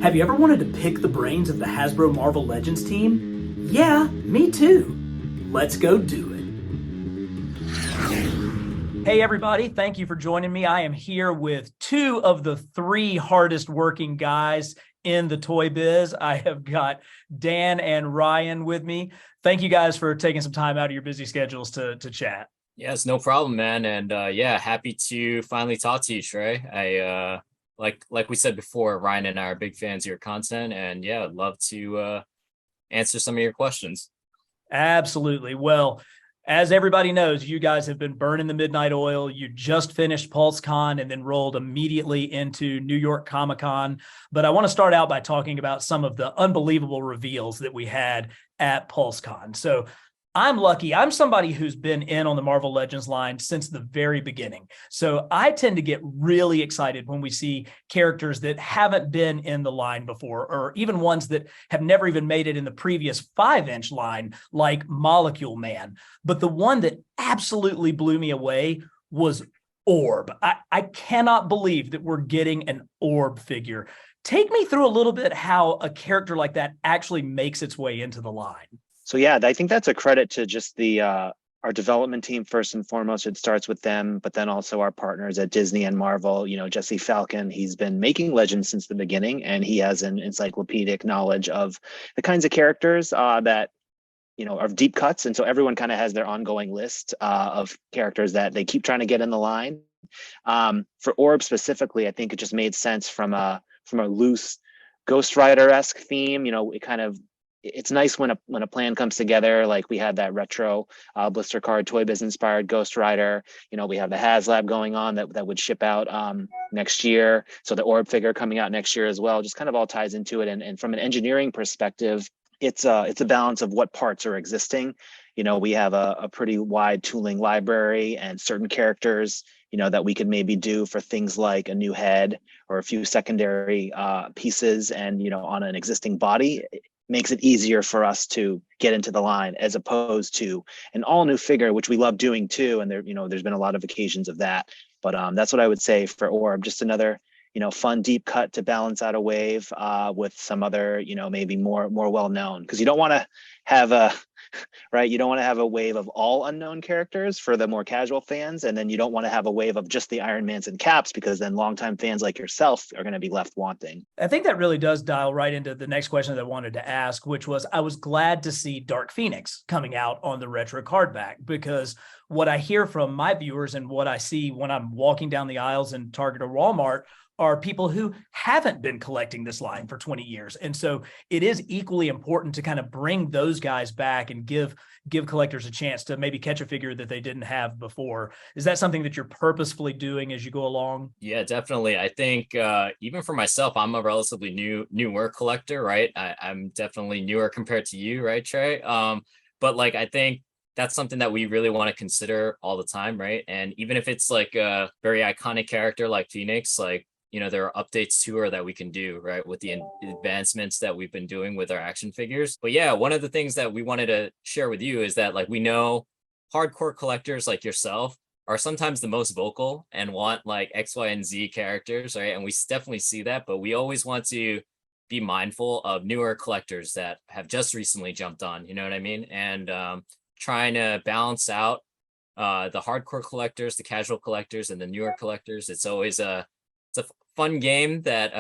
Have you ever wanted to pick the brains of the Hasbro Marvel Legends team? Yeah, me too. Let's go do it. Hey, everybody. Thank you for joining me. I am here with two of the three hardest working guys in the toy biz. I have got Dan and Ryan with me. Thank you guys for taking some time out of your busy schedules to chat. Yes, no problem, man. And yeah, happy to finally talk to you, Trey. I like we said before, Ryan and I are big fans of your content, and yeah, I'd love to answer some of your questions. Absolutely. Well, as everybody knows, you guys have been burning the midnight oil. You just finished PulseCon and then rolled immediately into New York Comic Con. But I want to start out by talking about some of the unbelievable reveals that we had at PulseCon. So I'm lucky. I'm somebody who's been in on the Marvel Legends line since the very beginning. So I tend to get really excited when we see characters that haven't been in the line before, or even ones that have never even made it in the previous 5-inch line, like Molecule Man. But the one that absolutely blew me away was Orb. I cannot believe that we're getting an Orb figure. Take me through a little bit how a character like that actually makes its way into the line. So yeah, I think that's a credit to just the our development team first and foremost. It starts with them, but then also our partners at Disney and Marvel. You know, Jesse Falcon, he's been making Legends since the beginning, and he has an encyclopedic knowledge of the kinds of characters that are deep cuts. And so everyone kind of has their ongoing list of characters that they keep trying to get in the line. For Orb specifically, I think it just made sense from a loose Ghost Rider-esque theme. You know, it's nice when a plan comes together. Like we had that retro blister card Toy Biz inspired Ghost Rider. You know, we have the Haslab going on that would ship out next year. So the Orb figure coming out next year as well. Just kind of all ties into it. And from an engineering perspective, it's a balance of what parts are existing. You know, we have a pretty wide tooling library and certain characters, that we could maybe do for things like a new head or a few secondary pieces and, on an existing body. Makes it easier for us to get into the line as opposed to an all new figure, which we love doing too. And there's been a lot of occasions of that, but that's what I would say for Orb. Just another, fun deep cut to balance out a wave with some other, maybe more well known, because you don't want to have a right. You don't want to have a wave of all unknown characters for the more casual fans. And then you don't want to have a wave of just the Iron Mans and Caps, because then longtime fans like yourself are going to be left wanting. I think that really does dial right into the next question that I wanted to ask, which was, I was glad to see Dark Phoenix coming out on the retro card back, because what I hear from my viewers and what I see when I'm walking down the aisles in Target or Walmart are people who haven't been collecting this line for 20 years. And so it is equally important to kind of bring those guys back and give collectors a chance to maybe catch a figure that they didn't have before. Is that something that you're purposefully doing as you go along? Yeah, definitely. I think even for myself, I'm a relatively newer collector, right? I'm definitely newer compared to you, right, Trey? But like, I think that's something that we really want to consider all the time, right? And even if it's like a very iconic character like Phoenix, like, there are updates to her that we can do, right, with the advancements that we've been doing with our action figures. But yeah, one of the things that we wanted to share with you is that, like, we know hardcore collectors like yourself are sometimes the most vocal and want like X, Y, and Z characters, right? And we definitely see that, but we always want to be mindful of newer collectors that have just recently jumped on, you know what I mean? And trying to balance out the hardcore collectors, the casual collectors, and the newer collectors. It's always it's a fun game that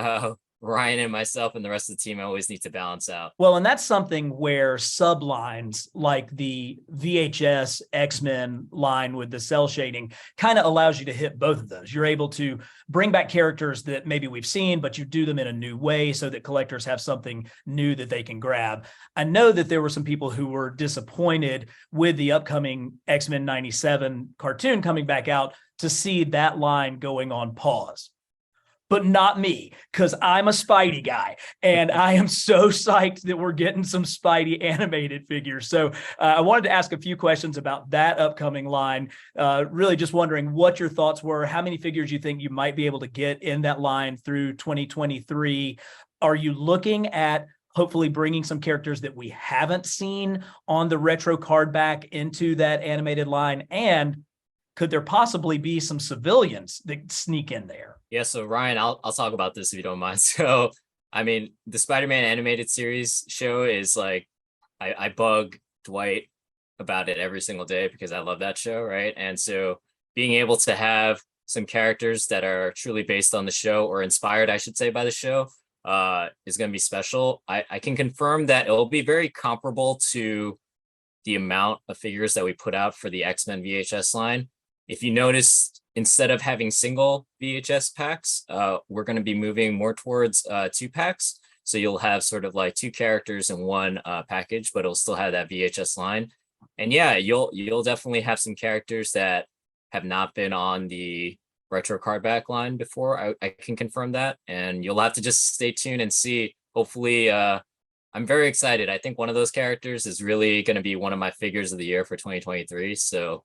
Ryan and myself and the rest of the team always need to balance out. Well, and that's something where sublines like the VHS X-Men line with the cell shading kind of allows you to hit both of those. You're able to bring back characters that maybe we've seen, but you do them in a new way so that collectors have something new that they can grab. I know that there were some people who were disappointed with the upcoming X-Men 97 cartoon coming back out to see that line going on pause. But not me, because I'm a Spidey guy, and I am so psyched that we're getting some Spidey animated figures. So I wanted to ask a few questions about that upcoming line. Really just wondering what your thoughts were, how many figures you think you might be able to get in that line through 2023. Are you looking at hopefully bringing some characters that we haven't seen on the retro card back into that animated line? And could there possibly be some civilians that sneak in there? Yeah, so Ryan, I'll talk about this if you don't mind. So I mean, the Spider-Man animated series show is like, I bug Dwight about it every single day because I love that show, right? And so being able to have some characters that are truly based on the show, or inspired, I should say, by the show, is going to be special. I can confirm that it'll be very comparable to the amount of figures that we put out for the X-Men VHS line. If you notice, instead of having single VHS packs, we're going to be moving more towards 2 packs. So you'll have sort of like 2 characters in one package, but it'll still have that VHS line. And yeah, you'll definitely have some characters that have not been on the retro card back line before. I can confirm that, and you'll have to just stay tuned and see. Hopefully, I'm very excited. I think one of those characters is really going to be one of my figures of the year for 2023. So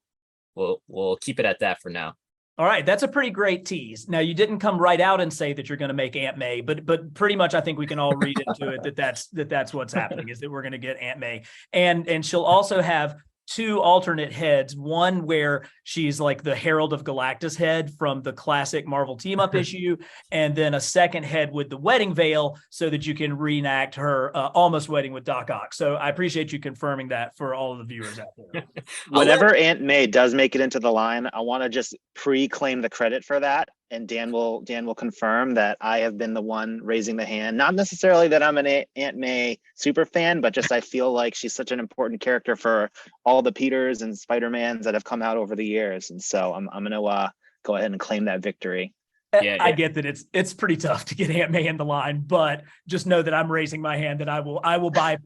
we'll keep it at that for now. All right, that's a pretty great tease. Now, you didn't come right out and say that you're going to make Aunt May, but pretty much I think we can all read into it that's what's happening, is that we're going to get Aunt May, and she'll also have 2 alternate heads, one where she's like the Herald of Galactus head from the classic Marvel team up issue, and then a second head with the wedding veil so that you can reenact her almost wedding with Doc Ock. So I appreciate you confirming that for all of the viewers out there. Whenever Aunt May does make it into the line, I want to just pre-claim the credit for that. And Dan will confirm that I have been the one raising the hand. Not necessarily that I'm an Aunt May super fan, but just I feel like she's such an important character for all the Peters and Spider-Mans that have come out over the years. And so I'm going to go ahead and claim that victory. Yeah. I get that it's pretty tough to get Aunt May in the line, but just know that I'm raising my hand that I will buy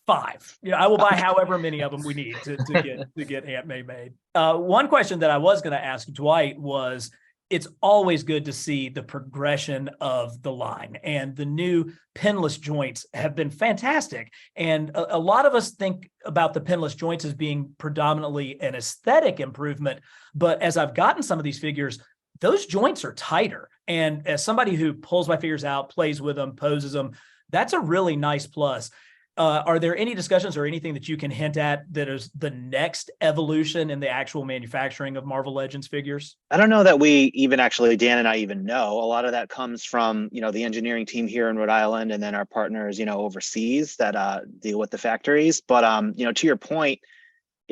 5. I will buy however many of them we need to get Aunt May made. One question that I was going to ask Dwight was, it's always good to see the progression of the line, and the new pinless joints have been fantastic. And a lot of us think about the pinless joints as being predominantly an aesthetic improvement. But as I've gotten some of these figures, those joints are tighter. And as somebody who pulls my figures out, plays with them, poses them, that's a really nice plus. Are there any discussions or anything that you can hint at that is the next evolution in the actual manufacturing of Marvel Legends figures? I don't know that we even actually, Dan and I even know. A lot of that comes from, the engineering team here in Rhode Island, and then our partners, overseas that deal with the factories. But, to your point,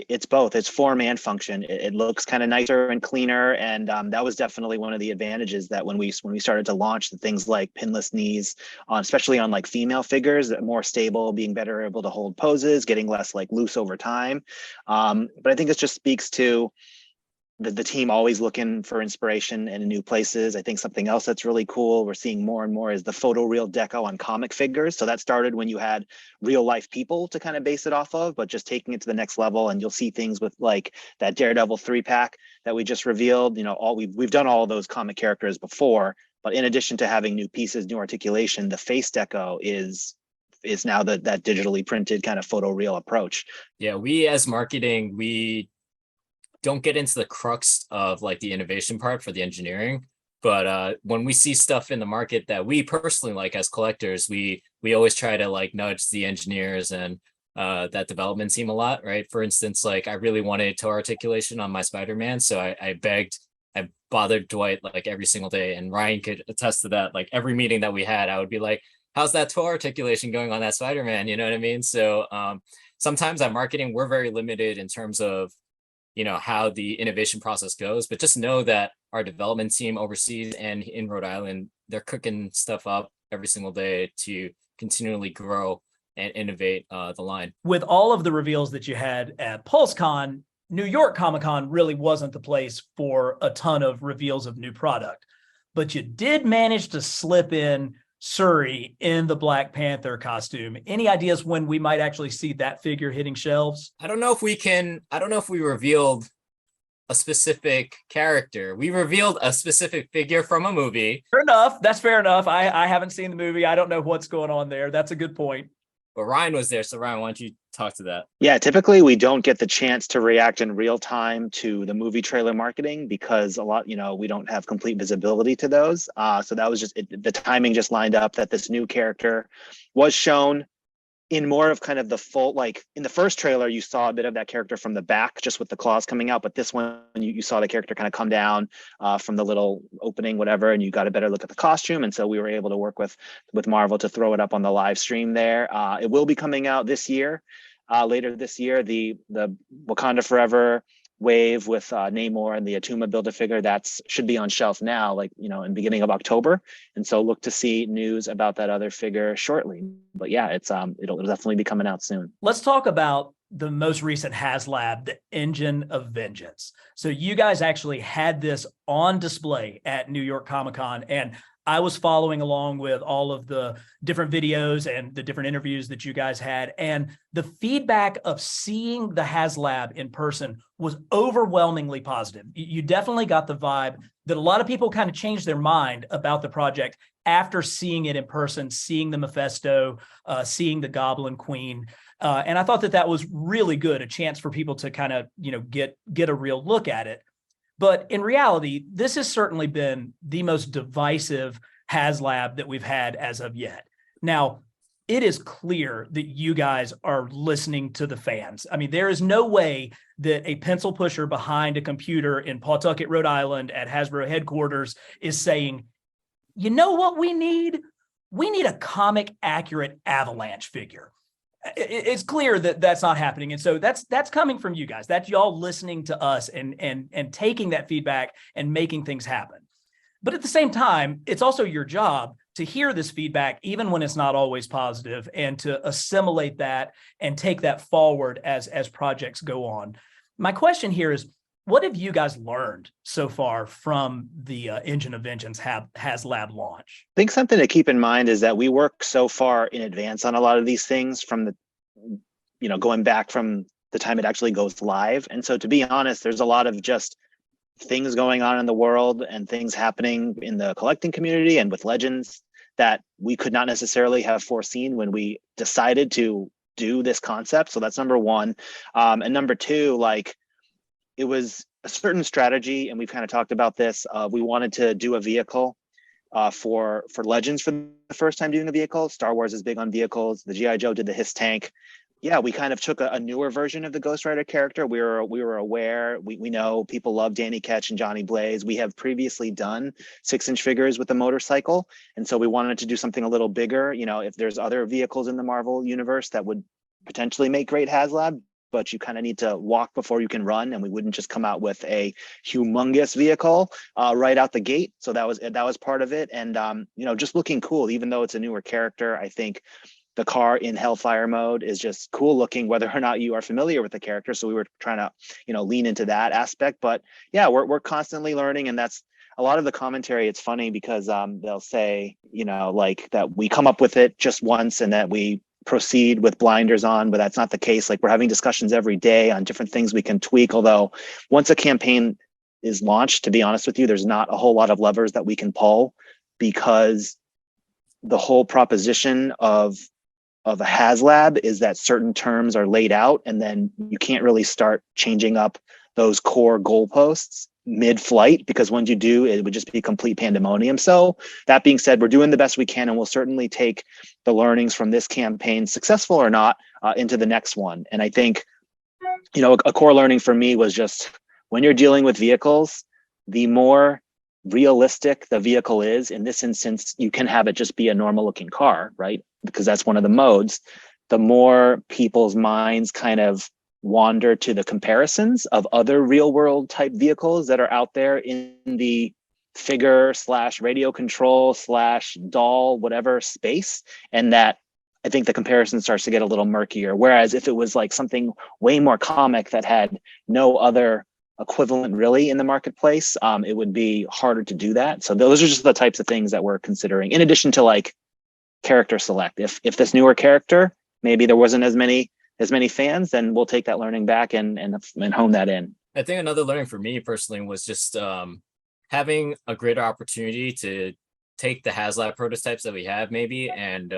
it's both. It's form and function. It looks kind of nicer and cleaner, and that was definitely one of the advantages that when we started to launch the things like pinless knees, especially on like female figures, that more stable, being better able to hold poses, getting less like loose over time. But I think it just speaks to the team always looking for inspiration in new places. I think something else that's really cool we're seeing more and more is the photoreal deco on comic figures. So that started when you had real life people to kind of base it off of, but just taking it to the next level. And you'll see things with like that Daredevil 3-pack that we just revealed. We've done all of those comic characters before, but in addition to having new pieces, new articulation, the face deco is now that digitally printed kind of photoreal approach. Yeah, we as marketing, we don't get into the crux of like the innovation part for the engineering, but when we see stuff in the market that we personally like as collectors, we always try to like nudge the engineers and that development team a lot, right? For instance, like I really wanted toe articulation on my Spider-Man, so I bothered Dwight like every single day, and Ryan could attest to that. Like every meeting that we had, I would be like, how's that toe articulation going on that Spider-Man? You know what I mean? So sometimes at marketing, we're very limited in terms of how the innovation process goes, but just know that our development team overseas and in Rhode Island, they're cooking stuff up every single day to continually grow and innovate the line. With all of the reveals that you had at PulseCon, New York Comic Con really wasn't the place for a ton of reveals of new product, but you did manage to slip in Shuri in the Black Panther costume. Any ideas when we might actually see that figure hitting shelves? I don't know if we revealed a specific character. We revealed a specific figure from a movie. Fair enough. That's fair enough. I haven't seen the movie. I don't know what's going on there. That's a good point. But Ryan was there. So Ryan, why don't you talk to that? Yeah, typically we don't get the chance to react in real time to the movie trailer marketing because a lot, we don't have complete visibility to those. So that was just the timing just lined up that this new character was shown in more of kind of the full, like in the first trailer, you saw a bit of that character from the back, just with the claws coming out. But this one, you saw the character kind of come down from the little opening, whatever, and you got a better look at the costume. And so we were able to work with Marvel to throw it up on the live stream there. It will be coming out this year, later this year. The Wakanda Forever wave with Namor and the Atuma Build-A-Figure, that's should be on shelf now, like, you know, in beginning of October. And so look to see news about that other figure shortly. But yeah, it's it'll definitely be coming out soon. Let's talk about the most recent Haslab, the Engine of Vengeance. So you guys actually had this on display at New York Comic-Con, and I was following along with all of the different videos and the different interviews that you guys had. And the feedback of seeing the Haslab in person was overwhelmingly positive. You definitely got the vibe that a lot of people kind of changed their mind about the project after seeing it in person, seeing the Mephisto, seeing the Goblin Queen. And I thought that that was really good, a chance for people to kind of, you know, get a real look at it. But in reality, this has certainly been the most divisive Haslab that we've had as of yet. Now, it is clear that you guys are listening to the fans. I mean, there is no way that a pencil pusher behind a computer in Pawtucket, Rhode Island at Hasbro headquarters is saying, you know what we need? We need a comic accurate Avalanche figure. It's clear that that's not happening. And so that's coming from you guys. That's y'all listening to us and taking that feedback and making things happen. But at the same time, it's also your job to hear this feedback, even when it's not always positive, and to assimilate that and take that forward as projects go on. My question here is, what have you guys learned so far from the Engine of Vengeance Haslab launch? I think something to keep in mind is that we work so far in advance on a lot of these things, from the, you know, going back from the time it actually goes live. And so, to be honest, there's a lot of just things going on in the world and things happening in the collecting community and with Legends that we could not necessarily have foreseen when we decided to do this concept. So that's number one. And number two, like, it was a certain strategy, and we've kind of talked about this. We wanted to do a vehicle for Legends for the first time doing a vehicle. Star Wars is big on vehicles. The G.I. Joe did the Hiss tank. Yeah, we kind of took a newer version of the Ghost Rider character. We were aware. We know people love Danny Ketch and Johnny Blaze. We have previously done 6-inch figures with the motorcycle, and so we wanted to do something a little bigger. You know, if there's other vehicles in the Marvel universe that would potentially make great Haslab, but you kind of need to walk before you can run, and we wouldn't just come out with a humongous vehicle right out the gate. So that was part of it. And you know, just looking cool, even though it's a newer character. I think the car in Hellfire mode is just cool looking, whether or not you are familiar with the character. So we were trying to, you know, lean into that aspect. But yeah, we're constantly learning, and that's a lot of the commentary. It's funny because they'll say, you know, like that we come up with it just once and that we proceed with blinders on, but that's not the case. Like, we're having discussions every day on different things we can tweak. Although once a campaign is launched, to be honest with you, there's not a whole lot of levers that we can pull, because the whole proposition of a Haslab is that certain terms are laid out, and then you can't really start changing up those core goalposts mid-flight, because once you do, it would just be complete pandemonium. So that being said, we're doing the best we can, and we'll certainly take the learnings from this campaign, successful or not, into the next one. And I think, you know, a core learning for me was just, when you're dealing with vehicles, the more realistic the vehicle is, in this instance, you can have it just be a normal looking car, right? Because that's one of the modes. The more people's minds kind of wander to the comparisons of other real world type vehicles that are out there in the figure / radio control / doll, whatever space. And that, I think the comparison starts to get a little murkier. Whereas if it was like something way more comic that had no other equivalent really in the marketplace, it would be harder to do that. So those are just the types of things that we're considering, in addition to like character select. If this newer character, maybe there wasn't as many fans, then we'll take that learning back and hone that in. I think another learning for me personally was just having a greater opportunity to take the Haslab prototypes that we have maybe and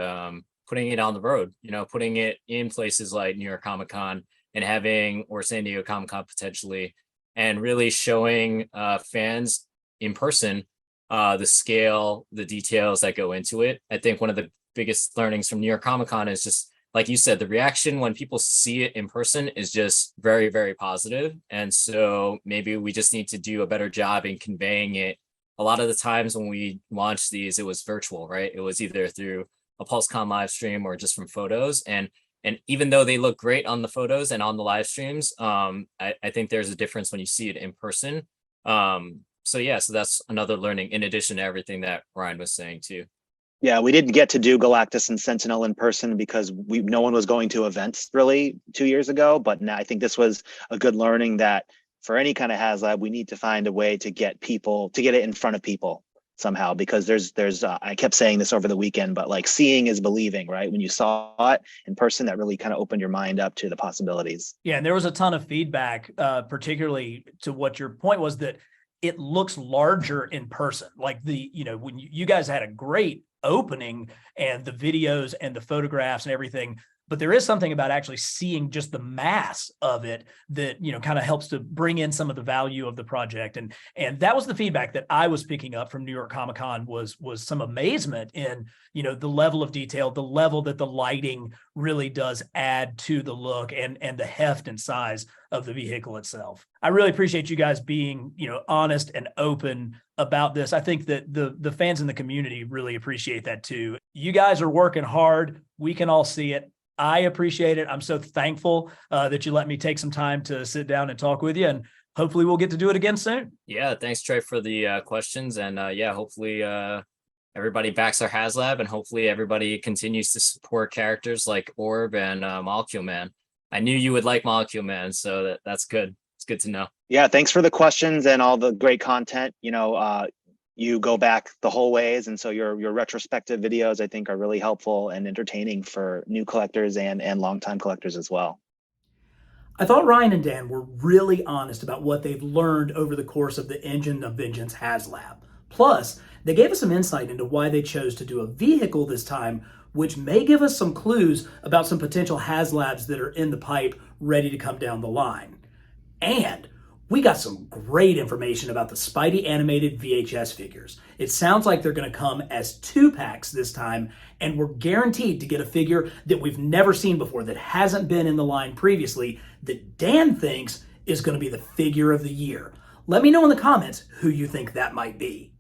putting it on the road, you know, putting it in places like New York Comic Con and having, or San Diego Comic Con potentially, and really showing fans in person the scale, the details that go into it. I think one of the biggest learnings from New York Comic Con is just like you said, the reaction when people see it in person is just very, very positive. And so maybe we just need to do a better job in conveying it. A lot of the times when we launched these, it was virtual, right? It was either through a PulseCon live stream or just from photos. And even though they look great on the photos and on the live streams, I think there's a difference when you see it in person. So yeah, so that's another learning in addition to everything that Ryan was saying too. Yeah, we didn't get to do Galactus and Sentinel in person because no one was going to events really 2 years ago. But now I think this was a good learning that for any kind of Haslab, we need to find a way to get it in front of people somehow, because there's I kept saying this over the weekend, but like seeing is believing, right? When you saw it in person, that really kind of opened your mind up to the possibilities. Yeah, and there was a ton of feedback, particularly to what your point was, that it looks larger in person. Like when you guys had a great opening and the videos and the photographs and everything, but there is something about actually seeing just the mass of it that, kind of helps to bring in some of the value of the project. And that was the feedback that I was picking up from New York Comic Con was some amazement in, the level of detail, the level that the lighting really does add to the look and the heft and size of the vehicle itself. I really appreciate you guys being, honest and open about this. I think that the fans in the community really appreciate that too. You guys are working hard. We can all see it. I appreciate it. I'm so thankful that you let me take some time to sit down and talk with you, and hopefully we'll get to do it again soon. Yeah, thanks Trey for the questions, and hopefully everybody backs our Haslab, and hopefully everybody continues to support characters like Orb and Molecule Man. I knew you would like Molecule Man, so that's good. It's good to know. Yeah, thanks for the questions and all the great content. You go back the whole ways, and so your retrospective videos I think are really helpful and entertaining for new collectors and longtime collectors as well. I thought Ryan and Dan were really honest about what they've learned over the course of the Engine of Vengeance Haslab. Plus, they gave us some insight into why they chose to do a vehicle this time, which may give us some clues about some potential Haslabs that are in the pipe ready to come down the line. And we got some great information about the Spidey animated VHS figures. It sounds like they're going to come as 2-packs this time, and we're guaranteed to get a figure that we've never seen before, that hasn't been in the line previously, that Dan thinks is going to be the figure of the year. Let me know in the comments who you think that might be.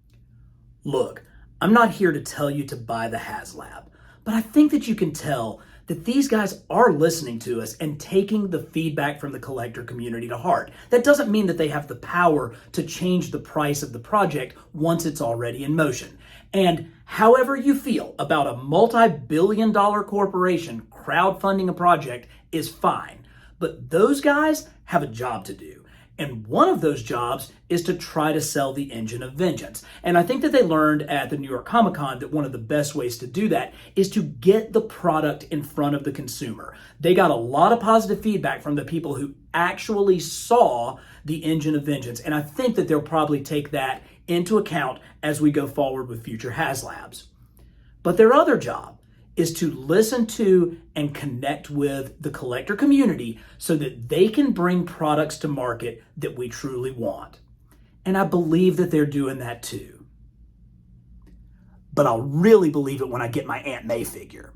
Look, I'm not here to tell you to buy the Haslab, but I think that you can tell that these guys are listening to us and taking the feedback from the collector community to heart. That doesn't mean that they have the power to change the price of the project once it's already in motion. And however you feel about a multi-billion-dollar corporation crowdfunding a project is fine, but those guys have a job to do. And one of those jobs is to try to sell the Engine of Vengeance. And I think that they learned at the New York Comic Con that one of the best ways to do that is to get the product in front of the consumer. They got a lot of positive feedback from the people who actually saw the Engine of Vengeance. And I think that they'll probably take that into account as we go forward with future Haslabs. But their other job is to listen to and connect with the collector community so that they can bring products to market that we truly want. And I believe that they're doing that too. But I'll really believe it when I get my Aunt May figure.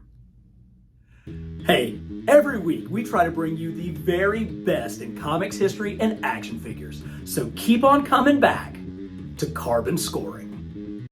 Hey, every week we try to bring you the very best in comics history and action figures. So keep on coming back to Carbon Scoring.